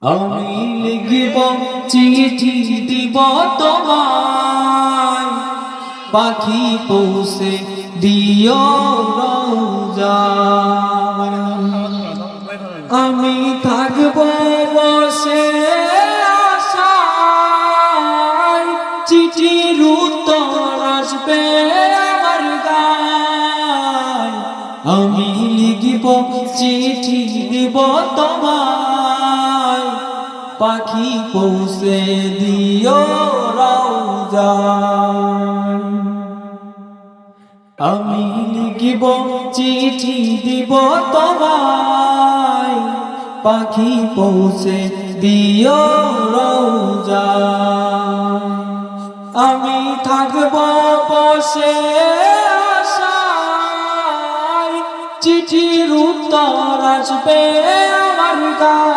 আমি লিখিব চিঠি দিব তোমায়, পাখি পৌঁছে দিও রওজায়। আমি থাকব বসে আশায়, চিঠির উত্তর আসবে আমার গায়। আমি লিখিব চিঠি দিব তোমায়, পাখি পৌঁছে দিও রওজায়। আমি লিখিব চিঠি দিব তোমায়, পাখি পৌঁছে দিও রওজায়। আমি থাকব বসে আশায়, চিঠির উত্তর আসবে আমার গায়।